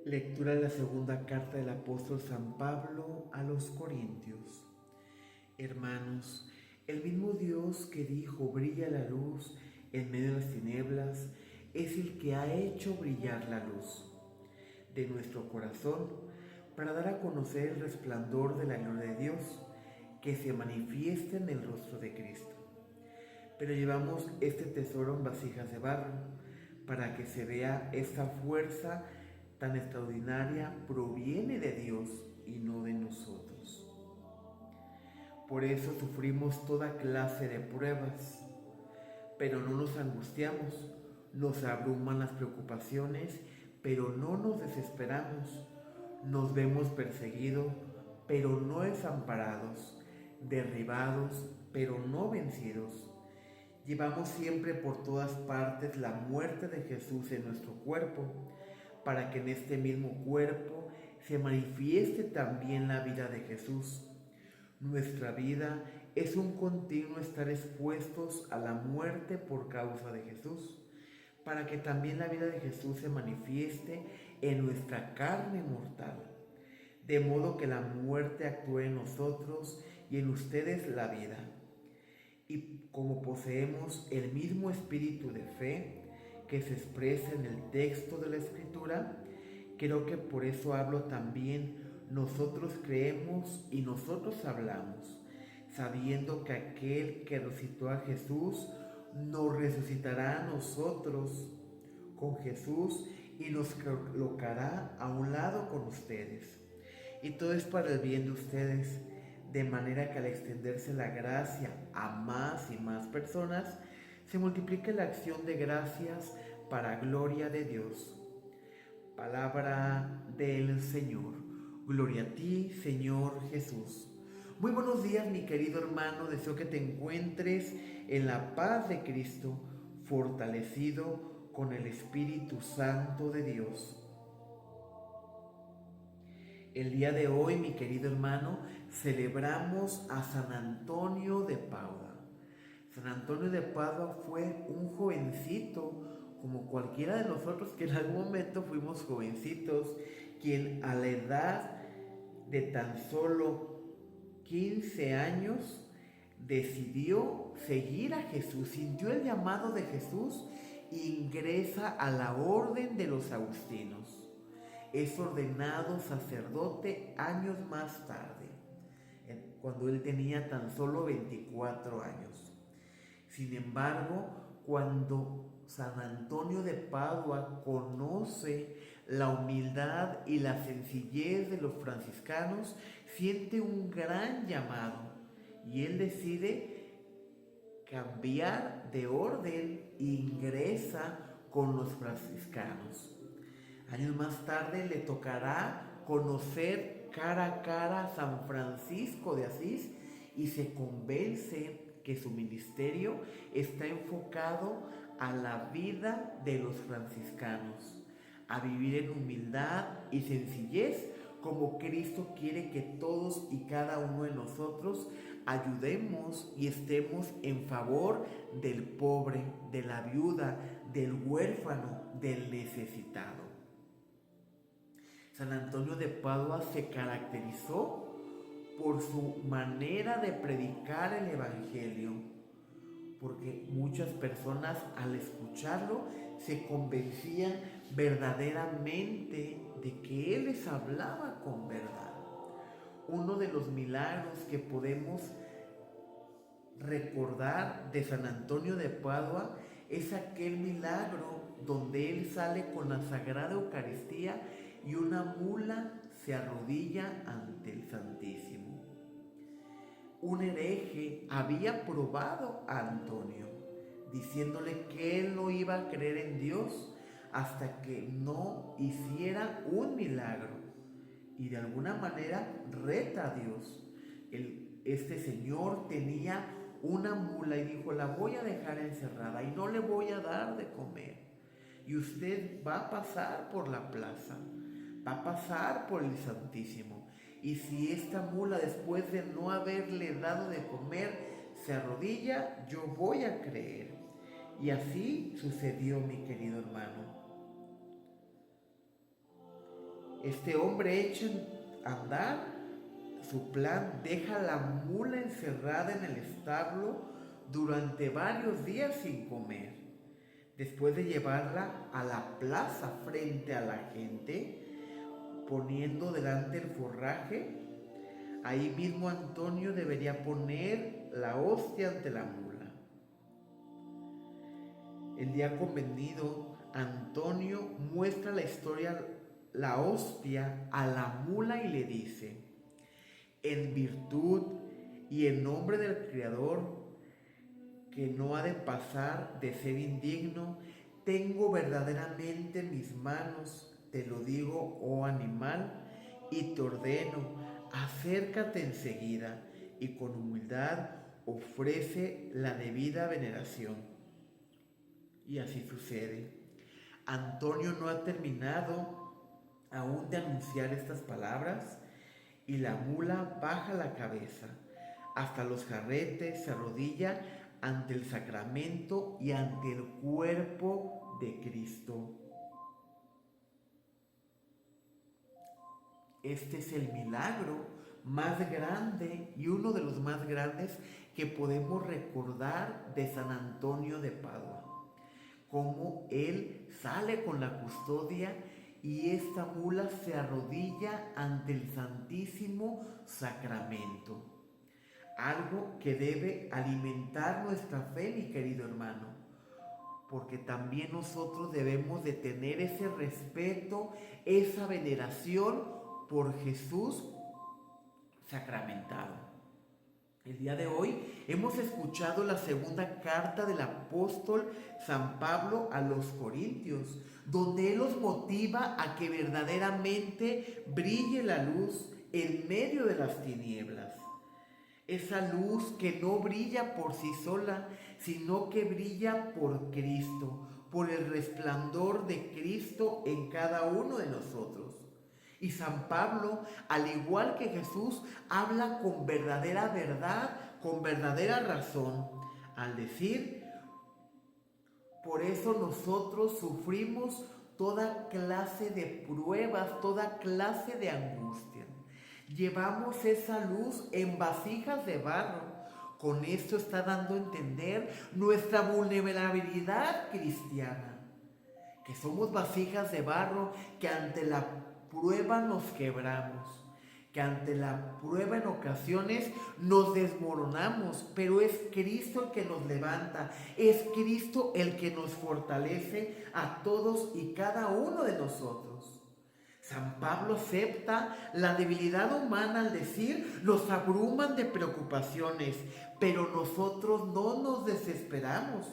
Lectura de la segunda carta del apóstol San Pablo a los Corintios. Hermanos, el mismo Dios que dijo brilla la luz en medio de las tinieblas es el que ha hecho brillar la luz de nuestro corazón para dar a conocer el resplandor de la gloria de Dios que se manifiesta en el rostro de Cristo. Pero llevamos este tesoro en vasijas de barro para que se vea esta fuerza tan extraordinaria proviene de Dios y no de nosotros. Por eso sufrimos toda clase de pruebas, pero no nos angustiamos, nos abruman las preocupaciones, pero no nos desesperamos, nos vemos perseguidos, pero no desamparados, derribados, pero no vencidos. Llevamos siempre por todas partes la muerte de Jesús en nuestro cuerpo, para que en este mismo cuerpo se manifieste también la vida de Jesús. Nuestra vida es un continuo estar expuestos a la muerte por causa de Jesús, para que también la vida de Jesús se manifieste en nuestra carne mortal, de modo que la muerte actúe en nosotros y en ustedes la vida. Y como poseemos el mismo espíritu de fe que se expresa en el texto de la Escritura, creo que por eso hablo también. Nosotros creemos y nosotros hablamos, sabiendo que aquel que resucitó a Jesús nos resucitará a nosotros con Jesús y nos colocará a un lado con ustedes. Y todo es para el bien de ustedes, de manera que al extenderse la gracia a más y más personas, se multiplique la acción de gracias para gloria de Dios. Palabra del Señor. Gloria a ti, Señor Jesús. Muy buenos días, mi querido hermano. Deseo que te encuentres en la paz de Cristo, fortalecido con el Espíritu Santo de Dios. El día de hoy, mi querido hermano, celebramos a San Antonio de Padua. San Antonio de Padua fue un jovencito, como cualquiera de nosotros que en algún momento fuimos jovencitos, quien a la edad de tan solo 15 años decidió seguir a Jesús, sintió el llamado de Jesús e ingresa a la orden de los agustinos. Es ordenado sacerdote años más tarde, cuando él tenía tan solo 24 años. Sin embargo, cuando San Antonio de Padua conoce la humildad y la sencillez de los franciscanos, siente un gran llamado y él decide cambiar de orden e ingresa con los franciscanos. Años más tarde le tocará conocer cara a cara a San Francisco de Asís y se convence que su ministerio está enfocado a la vida de los franciscanos, a vivir en humildad y sencillez como Cristo quiere que todos y cada uno de nosotros ayudemos y estemos en favor del pobre, de la viuda, del huérfano, del necesitado. San Antonio de Padua se caracterizó por su manera de predicar el Evangelio, porque muchas personas al escucharlo se convencían verdaderamente de que él les hablaba con verdad. Uno de los milagros que podemos recordar de San Antonio de Padua es aquel milagro donde él sale con la Sagrada Eucaristía y una mula se arrodilla ante el Santísimo. Un hereje había probado a Antonio, diciéndole que él no iba a creer en Dios hasta que no hiciera un milagro. Y de alguna manera reta a Dios. Este señor tenía una mula y dijo: la voy a dejar encerrada y no le voy a dar de comer. Y usted va a pasar por la plaza, va a pasar por el Santísimo. Y si esta mula, después de no haberle dado de comer, se arrodilla, yo voy a creer. Y así sucedió, mi querido hermano. Este hombre echa a andar su plan, deja la mula encerrada en el establo durante varios días sin comer. Después de llevarla a la plaza frente a la gente, poniendo delante el forraje, ahí mismo Antonio debería poner la hostia ante la mula. El día convenido, Antonio muestra la historia, la hostia, a la mula y le dice: en virtud y en nombre del Creador, que no ha de pasar de ser indigno, tengo verdaderamente en mis manos, te lo digo, oh animal, y te ordeno, acércate enseguida, y con humildad ofrece la debida veneración. Y así sucede. Antonio no ha terminado aún de anunciar estas palabras, y la mula baja la cabeza hasta los jarretes, se arrodilla ante el sacramento y ante el cuerpo de Cristo. Este es el milagro más grande y uno de los más grandes que podemos recordar de San Antonio de Padua. Cómo él sale con la custodia y esta mula se arrodilla ante el Santísimo Sacramento. Algo que debe alimentar nuestra fe, mi querido hermano, porque también nosotros debemos de tener ese respeto, esa veneración por Jesús sacramentado. El día de hoy hemos escuchado la segunda carta del apóstol San Pablo a los Corintios, donde él los motiva a que verdaderamente brille la luz en medio de las tinieblas. Esa luz que no brilla por sí sola, sino que brilla por Cristo, por el resplandor de Cristo en cada uno de nosotros. Y San Pablo, al igual que Jesús, habla con verdadera verdad, con verdadera razón, al decir: por eso nosotros sufrimos toda clase de pruebas, toda clase de angustia. Llevamos esa luz en vasijas de barro. Con esto está dando a entender nuestra vulnerabilidad cristiana, que somos vasijas de barro, que ante la prueba nos quebramos, que ante la prueba en ocasiones nos desmoronamos, pero es Cristo el que nos levanta, es Cristo el que nos fortalece a todos y cada uno de nosotros. San Pablo acepta la debilidad humana al decir: nos abruman de preocupaciones, pero nosotros no nos desesperamos.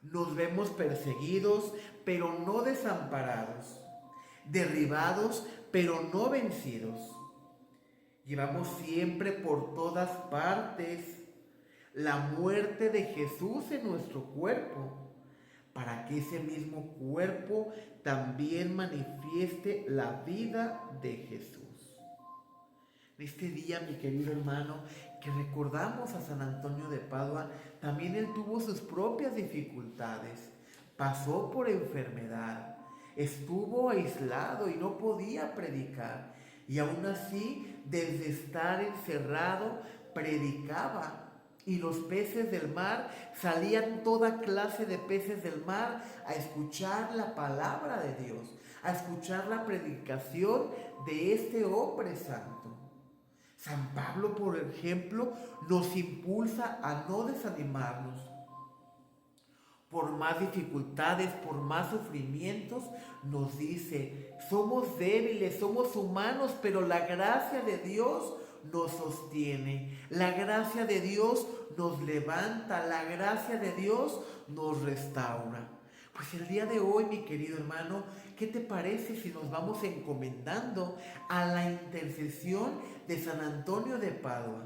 Nos vemos perseguidos, pero no desamparados, derribados, pero no vencidos. Llevamos siempre por todas partes la muerte de Jesús en nuestro cuerpo, para que ese mismo cuerpo también manifieste la vida de Jesús. En este día, mi querido hermano, que recordamos a San Antonio de Padua, también él tuvo sus propias dificultades, pasó por enfermedad, estuvo aislado y no podía predicar, y aún así, desde estar encerrado, predicaba. Y los peces del mar, salían toda clase de peces del mar a escuchar la palabra de Dios, a escuchar la predicación de este hombre santo. San Pablo, por ejemplo, nos impulsa a no desanimarnos. Por más dificultades, por más sufrimientos, nos dice: somos débiles, somos humanos, pero la gracia de Dios nos sostiene, la gracia de Dios nos levanta, la gracia de Dios nos restaura. Pues el día de hoy, mi querido hermano, ¿qué te parece si nos vamos encomendando a la intercesión de San Antonio de Padua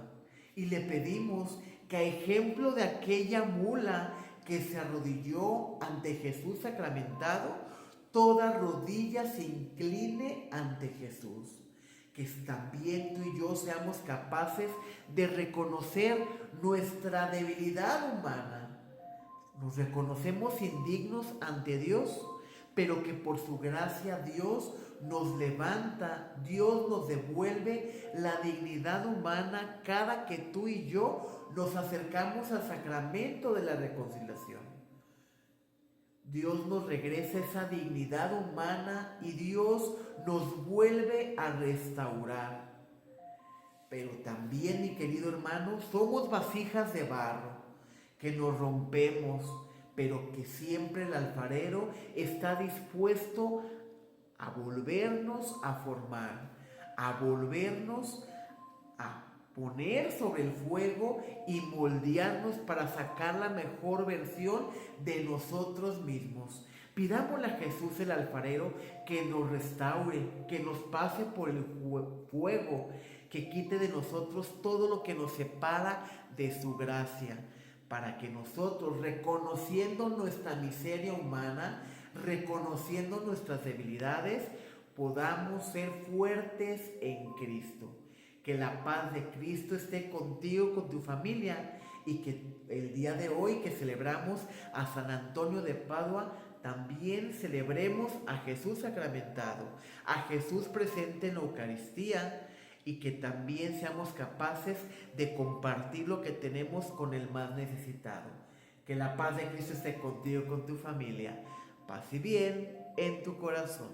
y le pedimos que, a ejemplo de aquella mula que se arrodilló ante Jesús sacramentado, toda rodilla se incline ante Jesús? Que también tú y yo seamos capaces de reconocer nuestra debilidad humana. Nos reconocemos indignos ante Dios, pero que por su gracia Dios nos levanta, Dios nos devuelve la dignidad humana cada que tú y yo nos acercamos al sacramento de la reconciliación. Dios nos regresa esa dignidad humana y Dios nos vuelve a restaurar. Pero también, mi querido hermano, somos vasijas de barro que nos rompemos, pero que siempre el alfarero está dispuesto a volvernos a formar, a volvernos a poner sobre el fuego y moldearnos para sacar la mejor versión de nosotros mismos. Pidámosle a Jesús el alfarero que nos restaure, que nos pase por el fuego, que quite de nosotros todo lo que nos separa de su gracia, para que nosotros, reconociendo nuestra miseria humana, reconociendo nuestras debilidades, podamos ser fuertes en Cristo. Que la paz de Cristo esté contigo, con tu familia, y que el día de hoy que celebramos a San Antonio de Padua, también celebremos a Jesús sacramentado, a Jesús presente en la Eucaristía, y que también seamos capaces de compartir lo que tenemos con el más necesitado. Que la paz de Cristo esté contigo, con tu familia. Paz y bien en tu corazón.